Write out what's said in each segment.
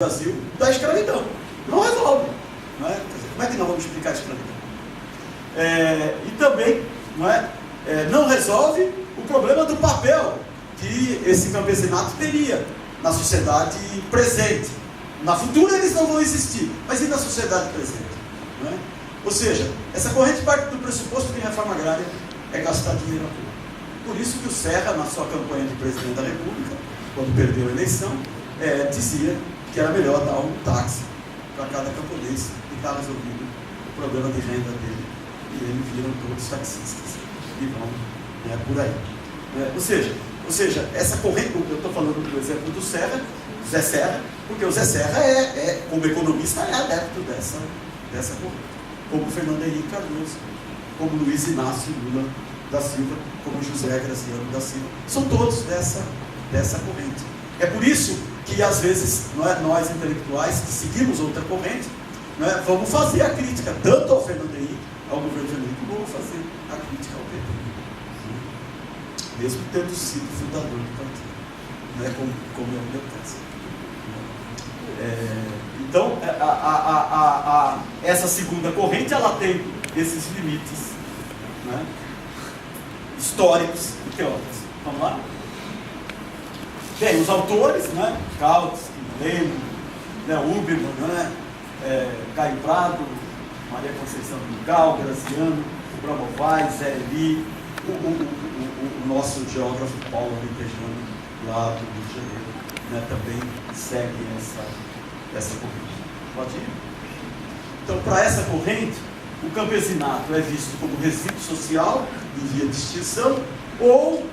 Brasil da escravidão. Não resolve. Não é? Como é que nós vamos explicar a escravidão? E também não resolve o problema do papel que esse campesinato teria na sociedade presente. Na futura eles não vão existir, mas e na sociedade presente? Não é? Ou seja, essa corrente parte do pressuposto que reforma agrária é gastar dinheiro à toa. Por isso que o Serra, na sua campanha de presidente da República, quando perdeu a eleição, dizia que era melhor dar um táxi para cada camponês e está resolvido o problema de renda dele. E eles viram todos taxistas e vão por aí. Ou seja, essa corrente, eu estou falando do exemplo do Serra, Zé Serra, porque o Zé Serra como economista, é adepto dessa corrente. Como Fernando Henrique Cardoso, como Luiz Inácio Lula da Silva, como José Graziano da Silva, são todos dessa corrente. É por isso que às vezes nós intelectuais que seguimos outra corrente, vamos fazer a crítica tanto ao Fernando Henrique, ao governo Fernando Henrique, como vamos fazer a crítica ao PT, mesmo tendo sido fundador do partido, como é o meu caso. Então, essa segunda corrente, ela tem esses limites históricos e teóricos. Vamos lá? Tem os autores, Kautsky, Lenin, Huberman, Caio Prado, Maria Conceição Miguel, Graziano, Bramovai, Zé Eli, o nosso geógrafo Paulo Vitejano, lá do Rio de Janeiro, também segue essa corrente. Pode ir? Então, para essa corrente, o campesinato é visto como resíduo social em via de extinção ou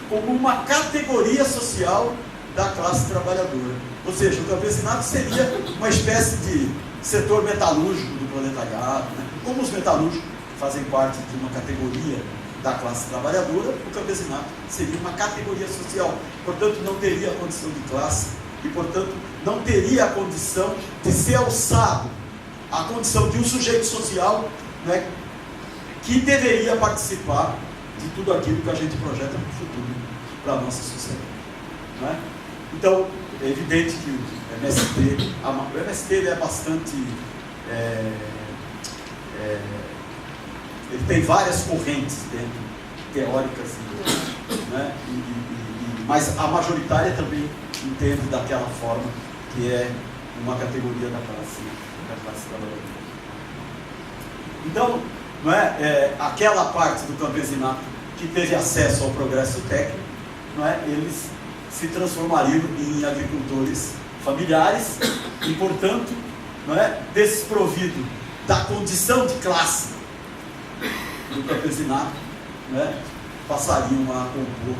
como uma categoria social da classe trabalhadora. Ou seja, o campesinato seria uma espécie de setor metalúrgico do proletariado. Como os metalúrgicos fazem parte de uma categoria da classe trabalhadora, o campesinato seria uma categoria social. Portanto, não teria a condição de classe e, portanto, não teria a condição de ser alçado a condição de um sujeito social que deveria participar de tudo aquilo que a gente projeta para o futuro, para a nossa sociedade. Então, é evidente que o MST ele é bastante... ele tem várias correntes dentro, teóricas, mas a majoritária também entende daquela forma que é uma categoria da classe trabalhadora. Então, aquela parte do campesinato que teve acesso ao progresso técnico, eles se transformariam em agricultores familiares e, portanto, desprovido da condição de classe do campesinato, passariam a compor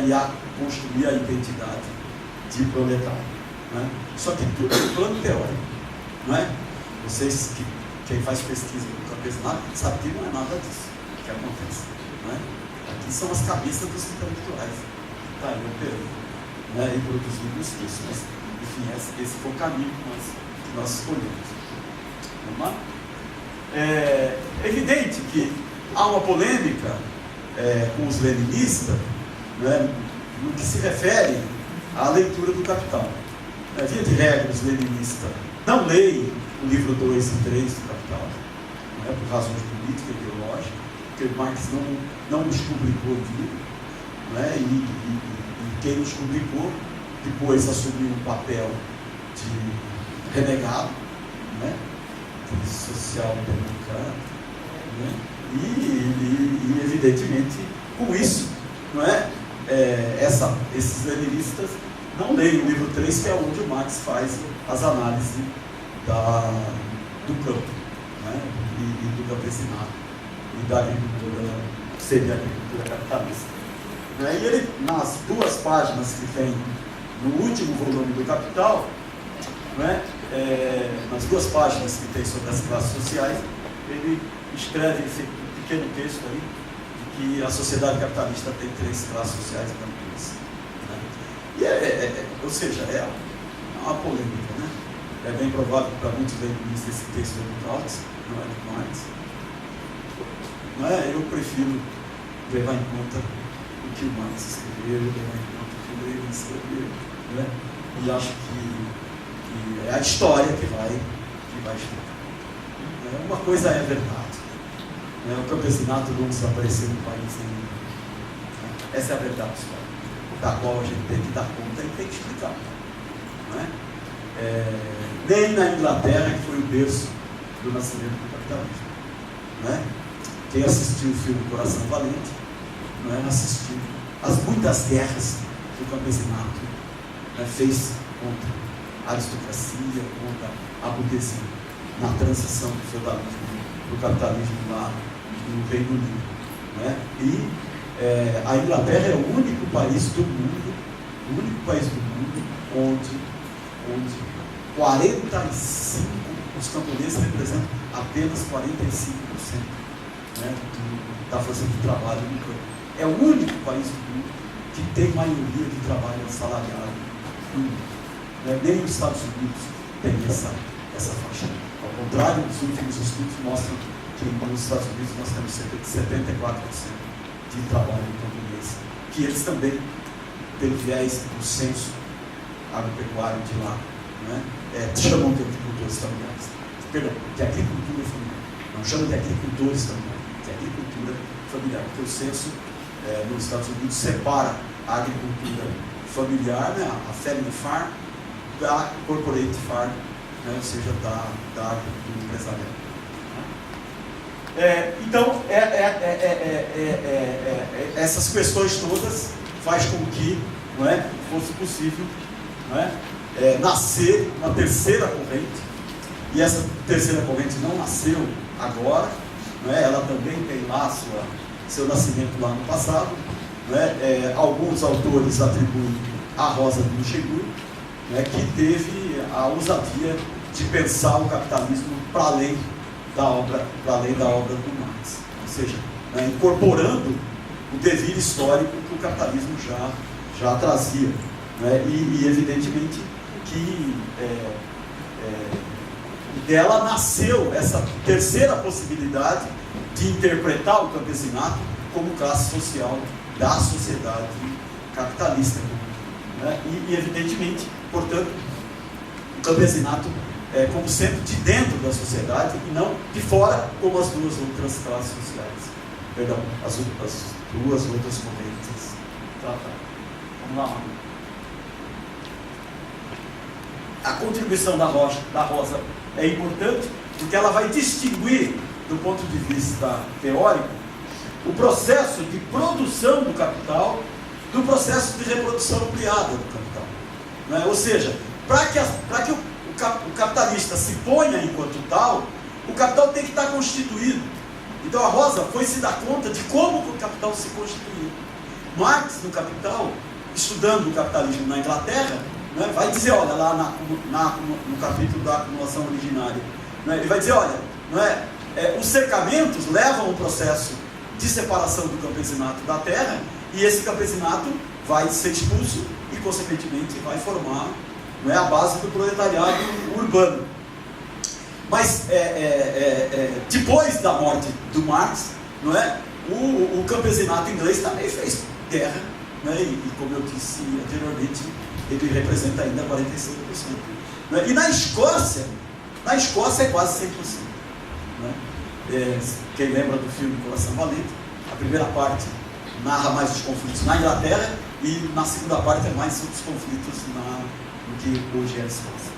e a construir a identidade de proletário. Só que tudo é um plano teórico. Vocês, quem faz pesquisa no campesinato, sabe que não é nada disso que acontece. Aqui são as cabeças dos intelectuais que estão aí operando e produzindo os textos. Mas, enfim, esse foi o caminho que nós escolhemos. Vamos lá? É evidente que há uma polêmica com os leninistas no que se refere à leitura do Capital. Via de regra, os leninistas não leem o livro 2 e 3 do Capital, por razões políticas e ideológicas, porque Marx não nos publicou o livro, e quem nos publicou depois assumiu um papel de renegado, de social-democrata, e evidentemente com isso, esses leninistas não leem o livro 3, que é onde o Marx faz as análises do campo, e do campesinato, e da agricultura, que seria a agricultura capitalista. E ele, nas 2 páginas que tem no último volume do Capital, nas 2 páginas que tem sobre as classes sociais, ele escreve esse pequeno texto aí, de que a sociedade capitalista tem 3 classes sociais e ou seja, é uma polêmica, É bem provável que para muitos leninistas esse texto é do Kautsky, não é do Marx. Eu prefiro levar em conta o que o Marx escreveu, levar em conta o que o Lenin escreveu, E acho que é a história que vai explicar. Uma coisa é verdade. O campesinato não desapareceu no país nenhum. Essa é a verdade histórica, da qual a gente tem que dar conta e tem que explicar. Não é? Nem na Inglaterra, que foi o berço do nascimento do capitalismo. Não é? Quem assistiu o filme Coração Valente, não é? Assistiu às muitas guerras que o campesinato fez contra a aristocracia, contra a burguesia, na transição do feudalismo para o capitalismo lá no Reino Unido. Não é? E a Inglaterra é o único país do mundo, onde 45, os camponeses representam apenas 45%, da força de trabalho no campo. É o único país do mundo que tem maioria de trabalho assalariado no mundo. Nem os Estados Unidos tem essa faixa. Ao contrário, os últimos estudos mostram que nos Estados Unidos nós temos cerca de 74% de trabalho camponês, que eles também, pelo viés do censo agropecuário de lá, chamam de agricultores familiares. Perdão, de agricultura familiar. Não chamam de agricultores familiares, de agricultura familiar, porque o censo nos Estados Unidos separa a agricultura familiar, a family farm, da corporate farm, ou seja, da agricultura empresarial. Então, essas questões todas faz com que fosse possível nascer uma terceira corrente, e essa terceira corrente não nasceu agora, ela também tem lá seu nascimento lá no passado. Alguns autores atribuem a Rosa de Luxemburgo, que teve a ousadia de pensar o capitalismo para além da obra do Marx, ou seja, incorporando o devir histórico que o capitalismo já trazia, e evidentemente que dela nasceu essa terceira possibilidade de interpretar o campesinato como classe social da sociedade capitalista, e evidentemente, portanto, o campesinato como sendo de dentro da sociedade e não de fora, como as duas outras classes sociais. Perdão, as duas outras correntes tratadas. Vamos lá, Manu. A contribuição da Rosa é importante porque ela vai distinguir, do ponto de vista teórico, o processo de produção do capital do processo de reprodução ampliada do capital. Ou seja, para que o capitalista se ponha enquanto tal, o capital tem que estar constituído. Então a Rosa foi se dar conta de como o capital se constituiu. Marx, no Capital, estudando o capitalismo na Inglaterra, vai dizer, olha, lá no capítulo da acumulação originária, ele vai dizer, olha, os cercamentos levam ao processo de separação do campesinato da terra, e esse campesinato vai ser expulso e, consequentemente, vai formar a base do proletariado urbano. Mas depois da morte do Marx, o campesinato inglês também fez guerra, e como eu disse anteriormente, ele representa ainda 45%. E na Escócia é quase 100%. Quem lembra do filme Coração Valente, a primeira parte narra mais os conflitos na Inglaterra e na segunda parte é mais sobre os conflitos no que hoje é a Escócia.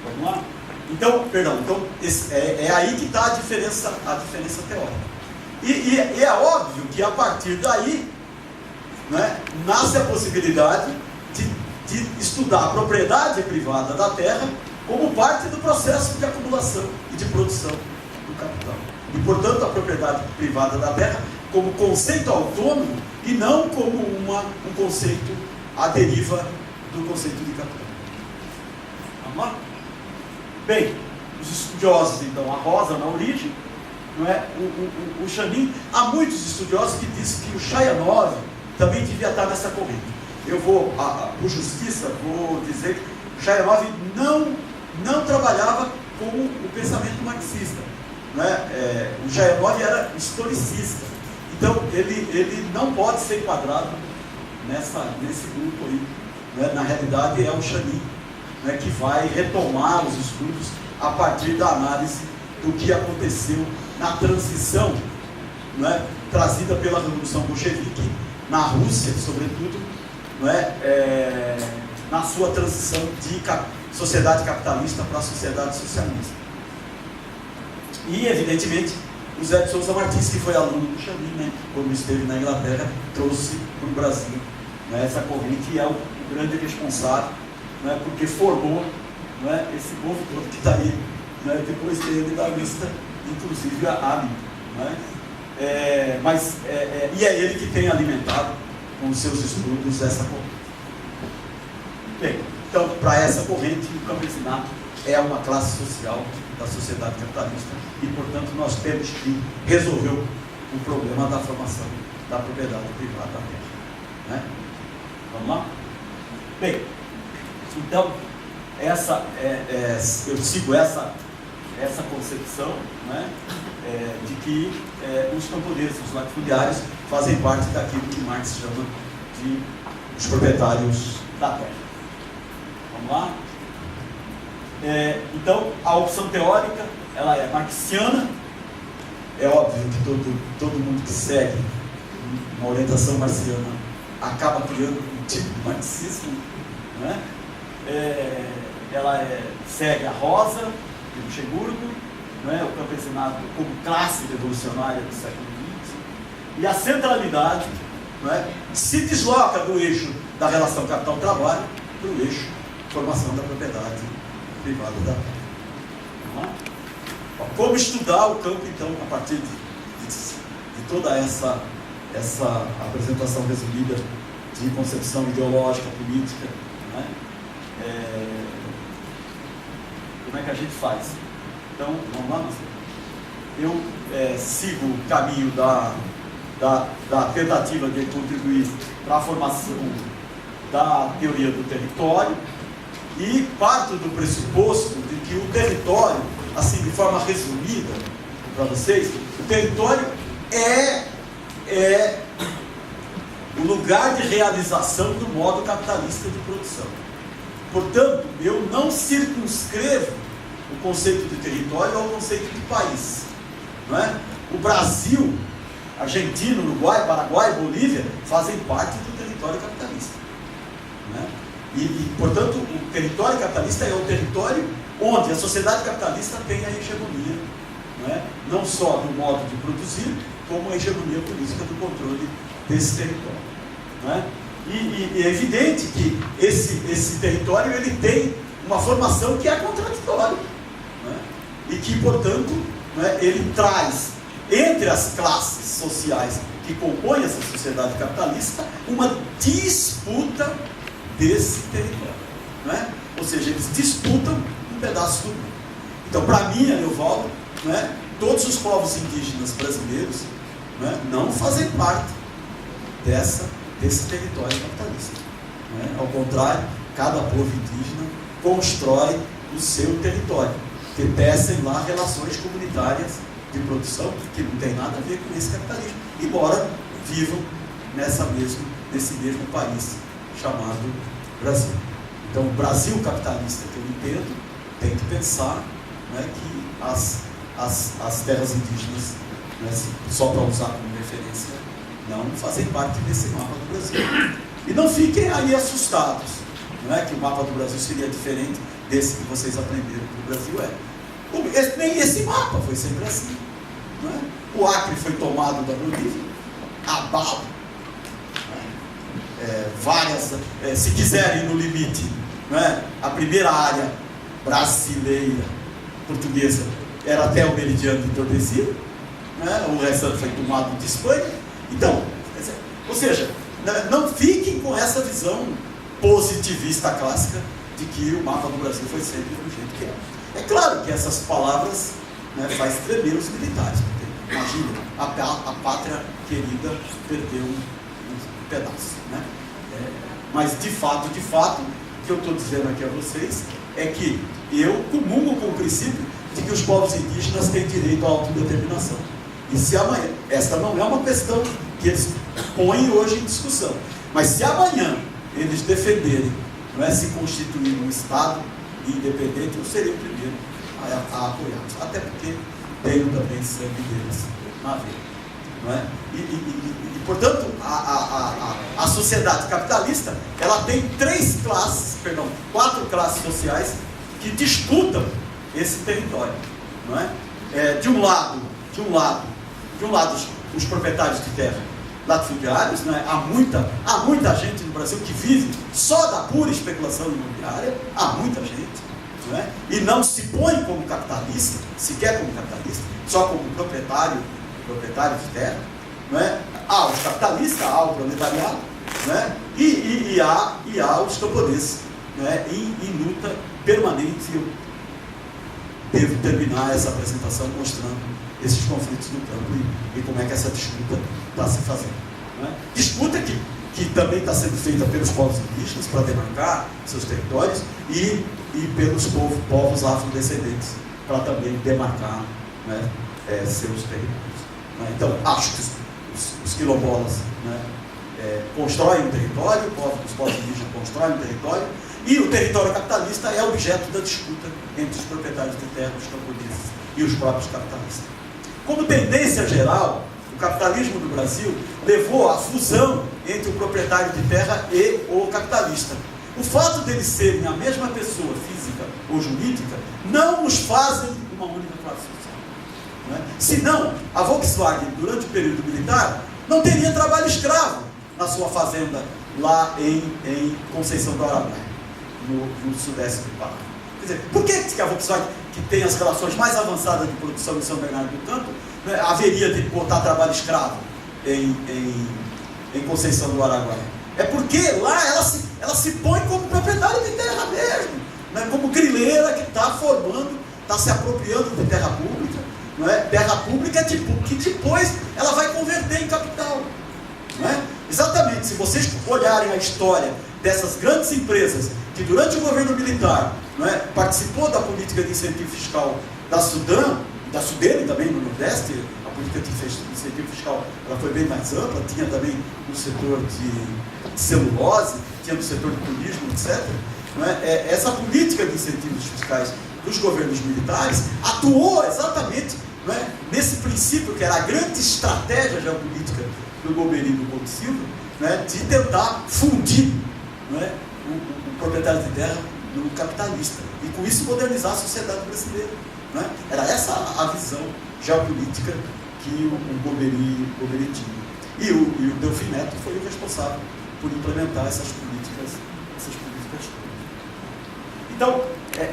Vamos lá? Então, é aí que está a diferença teórica. E é óbvio que a partir daí nasce a possibilidade de estudar a propriedade privada da terra como parte do processo de acumulação e de produção do capital. E, portanto, a propriedade privada da terra como conceito autônomo e não como um conceito à deriva do conceito de capital. Vamos lá? Bem, os estudiosos, então, a Rosa na origem, o Chanin, há muitos estudiosos que dizem que o Chayanov também devia estar nessa corrente. Eu vou, por justiça, vou dizer que o Chayanov não trabalhava com o pensamento marxista. O Chayanov era historicista. Então, ele não pode ser enquadrado nesse grupo aí né, na realidade é o Chani, né, que vai retomar os estudos a partir da análise do que aconteceu na transição, né, trazida pela Revolução Bolchevique na Rússia, sobretudo, né, na sua transição de sociedade capitalista para a sociedade socialista. E, evidentemente, o Zé de Souza Martins, que foi aluno do Chani, né, quando esteve na Inglaterra, trouxe para o Brasil, né, essa corrente, e é o grande responsável, né, porque formou, né, esse povo todo que está aí, né, depois dele da lista, inclusive a mim. Né? E é ele que tem alimentado com os seus estudos essa corrente. Bem, então, para essa corrente, o campesinato é uma classe social da sociedade capitalista e, portanto, nós temos que resolver o problema da formação da propriedade privada da terra. Né? Vamos lá? Bem, então, eu sigo essa concepção, né, de que os camponeses, os latifundiários, fazem parte daquilo que Marx chama de os proprietários da terra. Vamos lá? Então, a opção teórica, ela é marxiana. É óbvio que todo mundo que segue uma orientação marxiana acaba criando um tipo de marxismo, né? Ela segue a Rosa, do Luxemburgo, né? O campesinato como classe revolucionária do século XX, e a centralidade, né, se desloca do eixo da relação capital-trabalho para o eixo formação da propriedade privada da terra. Como estudar o campo, então, a partir de toda essa apresentação resumida de concepção ideológica, política, né? Como é que a gente faz? Então, vamos lá, eu sigo o caminho da tentativa de contribuir para a formação da teoria do território e parto do pressuposto de que o território, assim, de forma resumida para vocês, o território é o lugar de realização do modo capitalista de produção. Portanto, eu não circunscrevo o conceito de território ao conceito de país. Não é? O Brasil, Argentina, Uruguai, Paraguai, Bolívia fazem parte do território capitalista. Não é? Portanto, o território capitalista é o território onde a sociedade capitalista tem a hegemonia, não é? Não só do modo de produzir, como a hegemonia política do controle desse território. Não é? E é evidente que esse território ele tem uma formação que é contraditória, não é? E que, portanto, não é, ele traz entre as classes sociais que compõem essa sociedade capitalista uma disputa desse território, não é? Ou seja, eles disputam um pedaço do mundo. Então, para mim, Ariovaldo, não é, todos os povos indígenas brasileiros, não é, não fazem parte desse território capitalista. Não é? Ao contrário, cada povo indígena constrói o seu território, que tecem lá relações comunitárias de produção que não tem nada a ver com esse capitalismo, embora vivam nesse mesmo país chamado Brasil. Então, o Brasil capitalista que eu entendo tem que pensar, né, que as terras indígenas, né, só para usar como referência, não fazem parte desse mapa do Brasil. E não fiquem aí assustados, não é que o mapa do Brasil seria diferente desse que vocês aprenderam que o Brasil é. Nem esse mapa foi sempre assim. Não é? O Acre foi tomado da Bolívia, a bala, se quiserem no limite, não é? A primeira área brasileira, portuguesa, era até o meridiano de Tordesilhas, não é? O resto foi tomado de Espanha. Então, ou seja, não fiquem com essa visão positivista clássica de que o mapa do Brasil foi sempre do jeito que é. É claro que essas palavras, né, faz tremer os militares, porque imagina, a pátria querida perdeu um pedaço, né? Mas de fato, o que eu estou dizendo aqui a vocês é que eu comungo com o princípio de que os povos indígenas têm direito à autodeterminação. E se amanhã, esta não é uma questão que eles põem hoje em discussão, mas se amanhã eles defenderem não é, se constituir um Estado independente, eu seria o primeiro a apoiá-los. Até porque tenho também sangue deles na veia. Não é? Portanto, a sociedade capitalista, ela tem quatro classes sociais que disputam esse território. Não é? De um lado, os proprietários de terra latifundiários, né? Há muita gente no Brasil que vive só da pura especulação imobiliária, há muita gente, não é? E não se põe como capitalista, sequer como capitalista, só como proprietário de terra, não é? Há os capitalistas, há o proletariado, não é? E há os camponeses, não é? em luta permanente. Eu devo terminar essa apresentação mostrando esses conflitos no campo e como é que essa disputa está se fazendo. Não é? Disputa que também está sendo feita pelos povos indígenas para demarcar seus territórios e pelos povos afrodescendentes para também demarcar, né, seus territórios. Né? Então, acho que os quilombolas, né, constroem um território, os povos indígenas constroem um território, e o território capitalista é objeto da disputa entre os proprietários de terra, os camponeses e os próprios capitalistas. Como tendência geral, o capitalismo no Brasil levou à fusão entre o proprietário de terra e o capitalista. O fato deles serem a mesma pessoa física ou jurídica não os fazem uma única classe social. Não é? Senão, a Volkswagen, durante o período militar, não teria trabalho escravo na sua fazenda lá em Conceição do Araguaia, no sudeste do Pará. Quer dizer, por que a Volkswagen, que tem as relações mais avançadas de produção em São Bernardo do Campo, né, haveria de botar trabalho escravo em Conceição do Araguaia? É porque lá ela se põe como proprietária de terra mesmo, né, como grileira que está formando, está se apropriando de terra pública, não é? Terra pública que depois ela vai converter em capital. Não é? Exatamente, se vocês olharem a história dessas grandes empresas que durante o governo militar, não é, participou da política de incentivo fiscal da Sudene também no Nordeste, a política de incentivo fiscal ela foi bem mais ampla, tinha também no setor de celulose, tinha no setor de turismo, etc. Não é? Essa política de incentivos fiscais dos governos militares atuou exatamente, não é, nesse princípio que era a grande estratégia geopolítica do Golbery e do Couto Silva, né, de tentar fundir, não é, o proprietário de terra no capitalista e com isso modernizar a sociedade brasileira. Não é? Era essa a visão geopolítica que o Golbery tinha. E o Delfim Neto foi o responsável por implementar essas políticas todas. Então,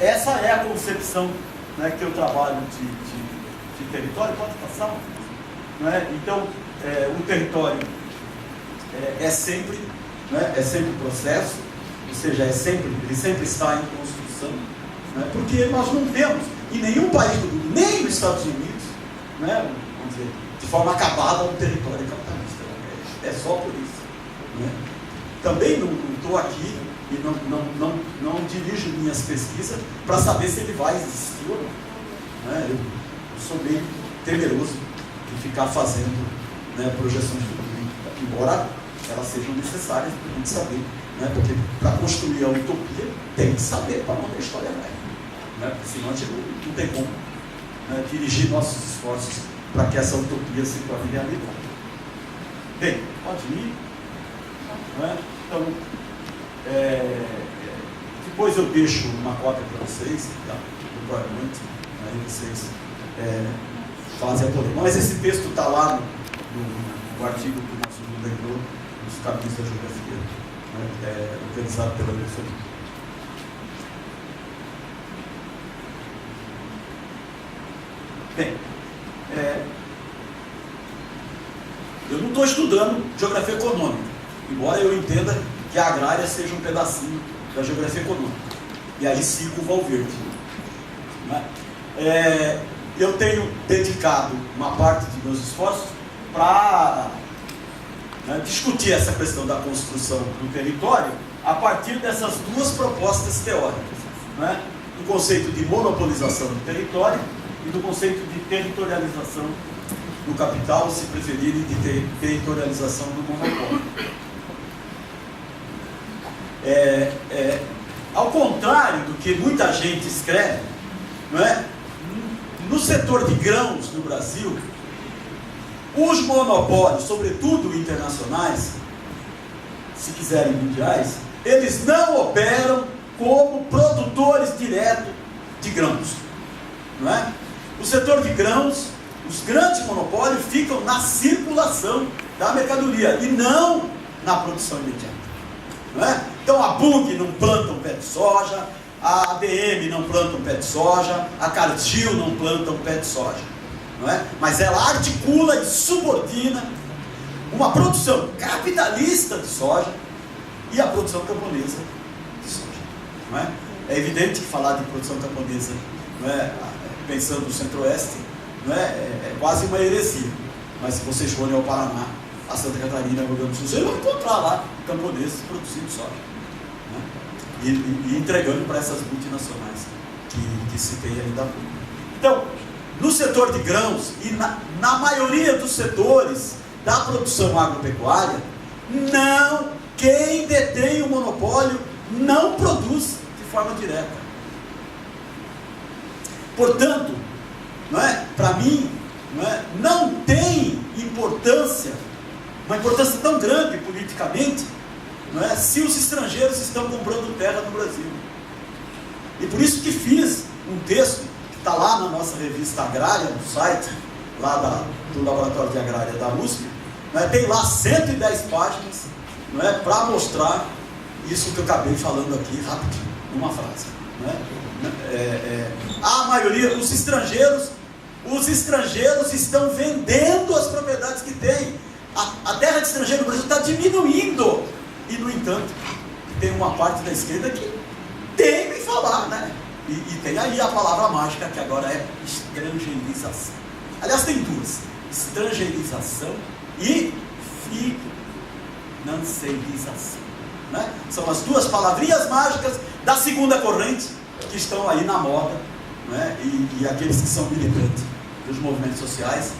essa é a concepção, né, que eu trabalho de território. Pode passar? Não é? Então, o território é sempre processo, ou seja, ele sempre está em construção, né? Porque nós não temos em nenhum país do mundo, nem nos Estados Unidos, né, vamos dizer, de forma acabada um território capitalista. É só por isso. Né? Também não estou aqui e não dirijo minhas pesquisas para saber se ele vai existir ou não. Né? Eu sou meio temeroso de ficar fazendo, né, projeções futuristas, embora elas sejam necessárias para a gente saber, né? Porque para construir a utopia tem que saber para onde a história vai, né? Porque senão a gente não tem como, né, dirigir nossos esforços para que essa utopia se torne realidade. Bem, pode ir, né? Então, depois eu deixo uma cópia para vocês, tá? Do PowerPoint, aí vocês fazem a polêmica. Mas esse texto está lá no artigo que o nosso Lula lembrou, nos capítulos da geografia, né, organizado pela Wilson. Bem, eu não estou estudando geografia econômica, embora eu entenda que a agrária seja um pedacinho da geografia econômica. E aí sigo o Valverde. Né? Eu tenho dedicado uma parte de meus esforços para, né, discutir essa questão da construção do território a partir dessas duas propostas teóricas, né? Do conceito de monopolização do território e do conceito de territorialização do capital, se preferirem, de territorialização do monopólio. Ao contrário do que muita gente escreve, não é? No setor de grãos no Brasil, os monopólios, sobretudo internacionais, se quiserem mundiais, eles não operam como produtores diretos de grãos, não é? O setor de grãos, os grandes monopólios ficam na circulação da mercadoria e não na produção imediata, não é? Então a Bug não planta um pé de soja, a ADM não planta um pé de soja, a Cargill não planta um pé de soja, não é? Mas ela articula e subordina uma produção capitalista de soja e a produção camponesa de soja, não é? É evidente que falar de produção camponesa, não é, pensando no centro-oeste, não é quase uma heresia. Mas se vocês forem ao Paraná, a Santa Catarina, o Rio Grande do Sul, vocês vão encontrar lá camponeses produzindo soja, não é? E entregando para essas multinacionais que se tem aí da Bug. Então, no setor de grãos e na maioria dos setores da produção agropecuária, quem detém o monopólio não produz de forma direta. Portanto, para mim, não tem importância, uma importância tão grande politicamente, se os estrangeiros estão comprando terra no Brasil. E por isso que fiz um texto que está lá na nossa revista agrária, no site lá do Laboratório de Agrária da USP, tem lá 110 páginas, para mostrar isso que eu acabei falando aqui rapidinho, numa frase. A maioria, os estrangeiros estão vendendo as propriedades que têm. A terra de estrangeiro no Brasil está diminuindo. E, no entanto, tem uma parte da esquerda que tem que falar, E tem aí a palavra mágica, que agora é estrangeirização. Aliás, tem duas: estrangeirização e financiarização. São as duas palavrinhas mágicas da segunda corrente que estão aí na moda, e aqueles que são militantes dos movimentos sociais,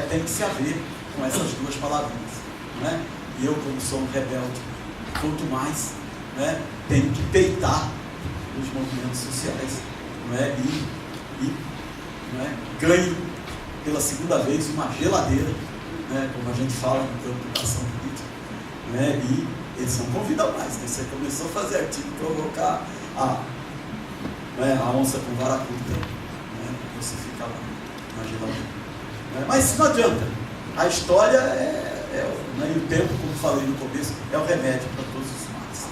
tem que se haver com essas duas palavrinhas, E eu, como sou um rebelde, quanto mais, tenho que peitar os movimentos sociais, ganho pela segunda vez uma geladeira, como a gente fala no campo da ação política, e eles não convidam mais, Você começou a fazer artigo, provocar a onça com vara curta, você fica lá na geladeira. Mas não adianta, a história e o tempo, como falei no começo, é o remédio para todos os males.